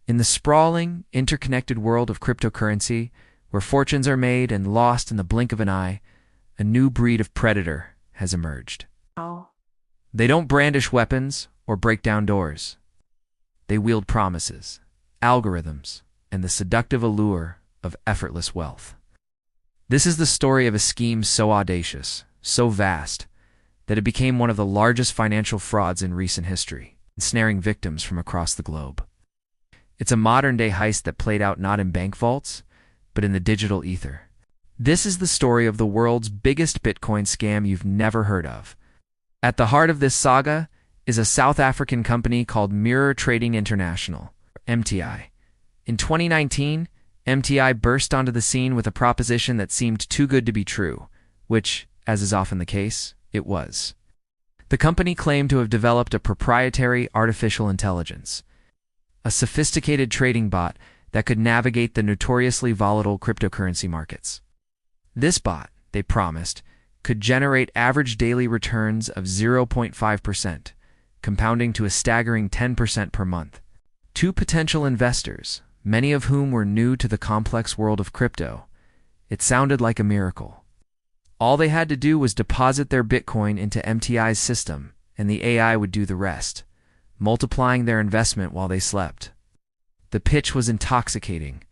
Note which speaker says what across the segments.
Speaker 1: In the sprawling, interconnected world of cryptocurrency, where fortunes are made and lost in the blink of an eye, a new breed of predator has emerged.
Speaker 2: Oh.
Speaker 1: They don't brandish weapons or break down doors. They wield promises, algorithms, and the seductive allure of effortless wealth. This is the story of a scheme so audacious, so vast, that it became one of the largest financial frauds in recent history, ensnaring victims from across the globe. It's a modern-day heist that played out not in bank vaults, but in the digital ether. This is the story of the world's biggest Bitcoin scam you've never heard of. At the heart of this saga is a South African company called Mirror Trading International, MTI. In 2019, MTI burst onto the scene with a proposition that seemed too good to be true, which, as is often the case, it was. The company claimed to have developed a proprietary artificial intelligence, a sophisticated trading bot that could navigate the notoriously volatile cryptocurrency markets. This bot, they promised, could generate average daily returns of 0.5%, compounding to a staggering 10% per month. To potential investors, many of whom were new to the complex world of crypto, it sounded like a miracle. All they had to do was deposit their Bitcoin into MTI's system, and the AI would do the rest, multiplying their investment while they slept. The pitch was intoxicating,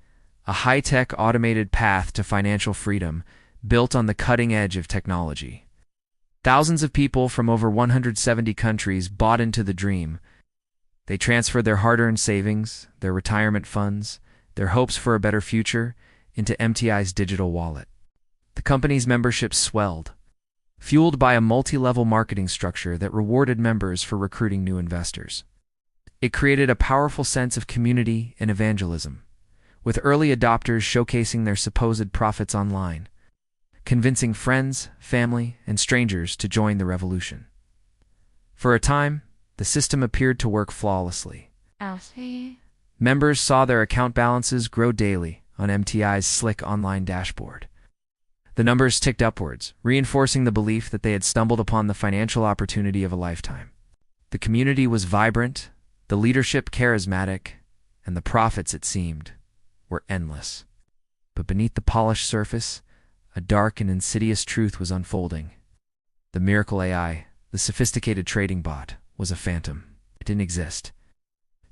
Speaker 1: a high-tech automated path to financial freedom built on the cutting edge of technology. Thousands of people from over 170 countries bought into the dream. They transferred their hard-earned savings, their retirement funds, their hopes for a better future into MTI's digital wallet. The company's membership swelled, fueled by a multi-level marketing structure that rewarded members for recruiting new investors. It created a powerful sense of community and evangelism, with early adopters showcasing their supposed profits online, convincing friends, family, and strangers to join the revolution. For a time, the system appeared to work flawlessly. Members saw their account balances grow daily on MTI's slick online dashboard. The numbers ticked upwards, reinforcing the belief that they had stumbled upon the financial opportunity of a lifetime. The community was vibrant, the leadership charismatic, and the profits, it seemed, were endless. But beneath the polished surface, a dark and insidious truth was unfolding. The miracle AI, the sophisticated trading bot, was a phantom. It didn't exist.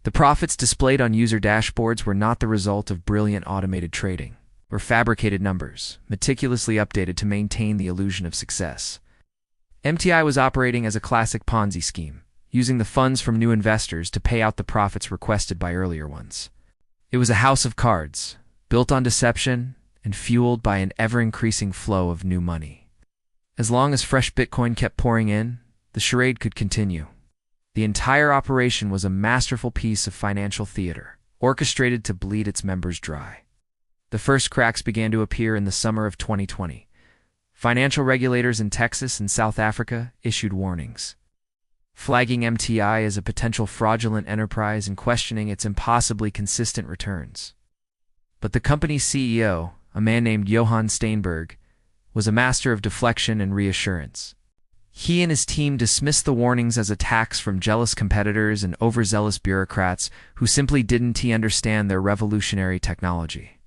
Speaker 1: The profits displayed on user dashboards were not the result of brilliant automated trading, or fabricated numbers, meticulously updated to maintain the illusion of success. MTI was operating as a classic Ponzi scheme, using the funds from new investors to pay out the profits requested by earlier ones. It was a house of cards, built on deception and fueled by an ever-increasing flow of new money. As long as fresh Bitcoin kept pouring in, the charade could continue. The entire operation was a masterful piece of financial theater, orchestrated to bleed its members dry. The first cracks began to appear in the summer of 2020. Financial regulators in Texas and South Africa issued warnings, flagging MTI as a potential fraudulent enterprise and questioning its impossibly consistent returns. But the company's CEO, a man named Johann Steinberg, was a master of deflection and reassurance. He and his team dismissed the warnings as attacks from jealous competitors and overzealous bureaucrats who simply didn't understand their revolutionary technology.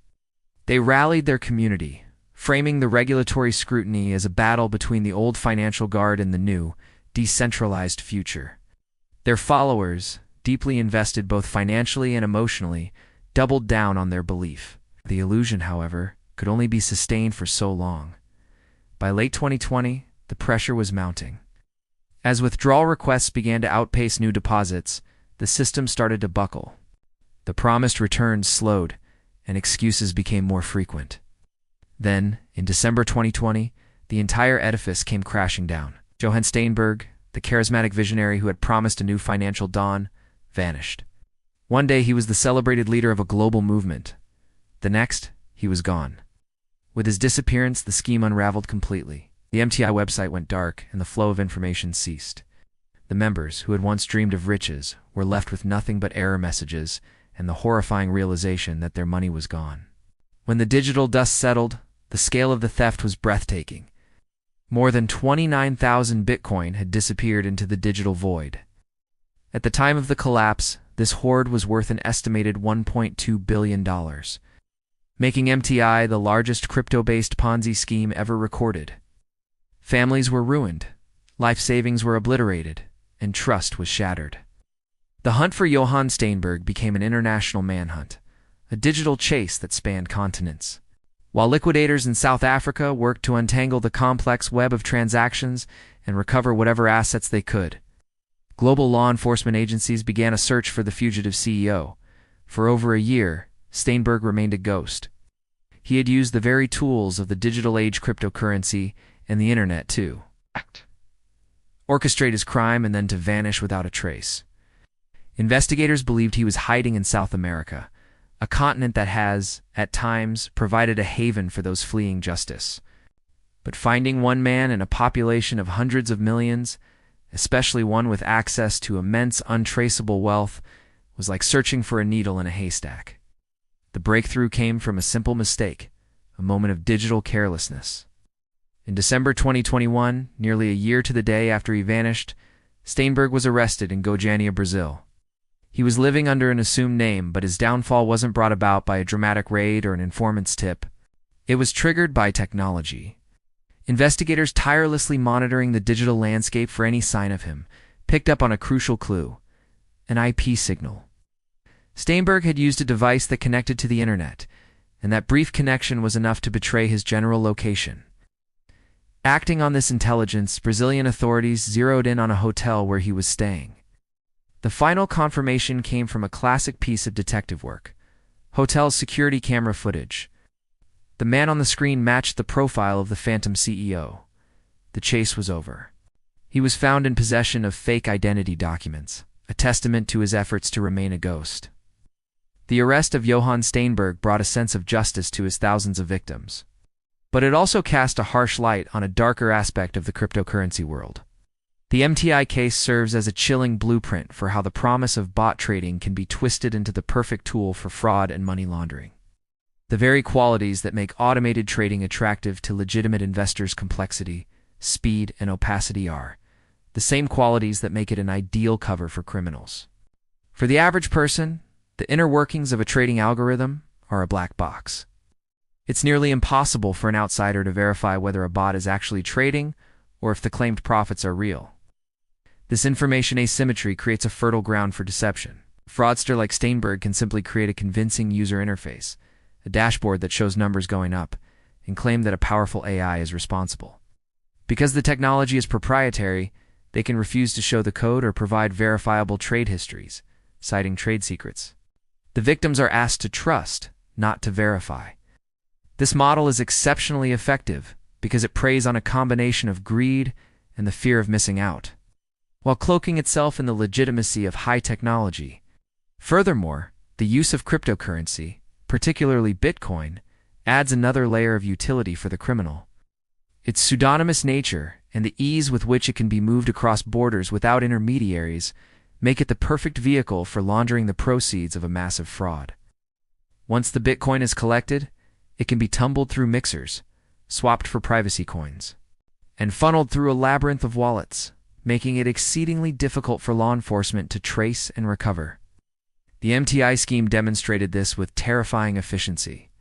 Speaker 1: They rallied their community, framing the regulatory scrutiny as a battle between the old financial guard and the new, decentralized future. Their followers, deeply invested both financially and emotionally, doubled down on their belief. The illusion, however, could only be sustained for so long. By late 2020, the pressure was mounting. As withdrawal requests began to outpace new deposits, the system started to buckle. The promised returns slowed, and excuses became more frequent. Then, in December 2020, the entire edifice came crashing down. Johann Steinberg, the charismatic visionary who had promised a new financial dawn, vanished. One day he was the celebrated leader of a global movement. The next, he was gone. With his disappearance, the scheme unraveled completely. The MTI website went dark, and the flow of information ceased. The members, who had once dreamed of riches, were left with nothing but error messages and the horrifying realization that their money was gone. When the digital dust settled, the scale of the theft was breathtaking. More than 29,000 Bitcoin had disappeared into the digital void. At the time of the collapse, This hoard was worth an estimated $1.2 billion, making MTI the largest crypto-based Ponzi scheme ever recorded. Families were ruined, life savings were obliterated, and trust was shattered. The hunt for Johann Steinberg became an international manhunt, a digital chase that spanned continents. While liquidators in South Africa worked to untangle the complex web of transactions and recover whatever assets they could, global law enforcement agencies began a search for the fugitive CEO. For over a year, Steinberg remained a ghost. He had used the very tools of the digital age cryptocurrency and the internet to orchestrate his crime and then to vanish without a trace. Investigators believed he was hiding in South America, a continent that has, at times, provided a haven for those fleeing justice. But finding one man in a population of hundreds of millions, especially one with access to immense untraceable wealth, was like searching for a needle in a haystack. The breakthrough came from a simple mistake, a moment of digital carelessness. In December 2021, nearly a year to the day after he vanished, Steinberg was arrested in Goiânia, Brazil. He was living under an assumed name, but his downfall wasn't brought about by a dramatic raid or an informant's tip. It was triggered by technology. Investigators tirelessly monitoring the digital landscape for any sign of him picked up on a crucial clue: an IP signal. Steinberg had used a device that connected to the internet, and that brief connection was enough to betray his general location. Acting on this intelligence, Brazilian authorities zeroed in on a hotel where he was staying. The final confirmation came from a classic piece of detective work: hotel's security camera footage. The man on the screen matched the profile of the phantom CEO. The chase was over. He was found in possession of fake identity documents, a testament to his efforts to remain a ghost. The arrest of Johann Steinberg brought a sense of justice to his thousands of victims. But it also cast a harsh light on a darker aspect of the cryptocurrency world. The MTI case serves as a chilling blueprint for how the promise of bot trading can be twisted into the perfect tool for fraud and money laundering. The very qualities that make automated trading attractive to legitimate investors: complexity, speed, and opacity are the same qualities that make it an ideal cover for criminals. For the average person, the inner workings of a trading algorithm are a black box. It's nearly impossible for an outsider to verify whether a bot is actually trading or if the claimed profits are real. This information asymmetry creates a fertile ground for deception. A fraudster like Steinberg can simply create a convincing user interface, a dashboard that shows numbers going up, and claim that a powerful AI is responsible. Because the technology is proprietary, they can refuse to show the code or provide verifiable trade histories, citing trade secrets. The victims are asked to trust, not to verify. This model is exceptionally effective because it preys on a combination of greed and the fear of missing out, while cloaking itself in the legitimacy of high technology. Furthermore, the use of cryptocurrency, particularly Bitcoin, adds another layer of utility for the criminal. Its pseudonymous nature and the ease with which it can be moved across borders without intermediaries make it the perfect vehicle for laundering the proceeds of a massive fraud. Once the Bitcoin is collected, it can be tumbled through mixers, swapped for privacy coins, and funneled through a labyrinth of wallets, making it exceedingly difficult for law enforcement to trace and recover. The MTI scheme demonstrated this with terrifying efficiency,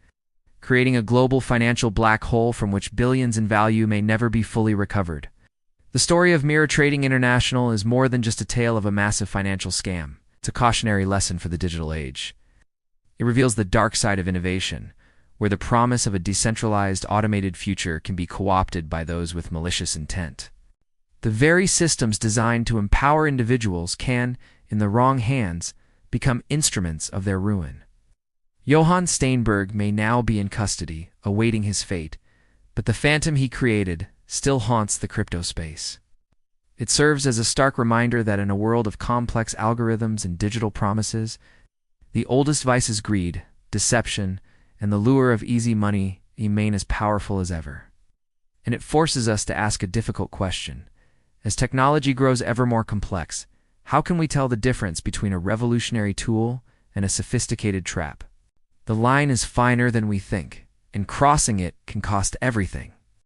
Speaker 1: creating a global financial black hole from which billions in value may never be fully recovered. The story of Mirror Trading International is more than just a tale of a massive financial scam. It's a cautionary lesson for the digital age. It reveals the dark side of innovation, where the promise of a decentralized, automated future can be co-opted by those with malicious intent. The very systems designed to empower individuals can, in the wrong hands, become instruments of their ruin. Johann Steinberg may now be in custody, awaiting his fate, but the phantom he created still haunts the crypto space. It serves as a stark reminder that in a world of complex algorithms and digital promises, the oldest vices, greed, deception, and the lure of easy money, remain as powerful as ever. And it forces us to ask a difficult question. As technology grows ever more complex, how can we tell the difference between a revolutionary tool and a sophisticated trap? The line is finer than we think, and crossing it can cost everything.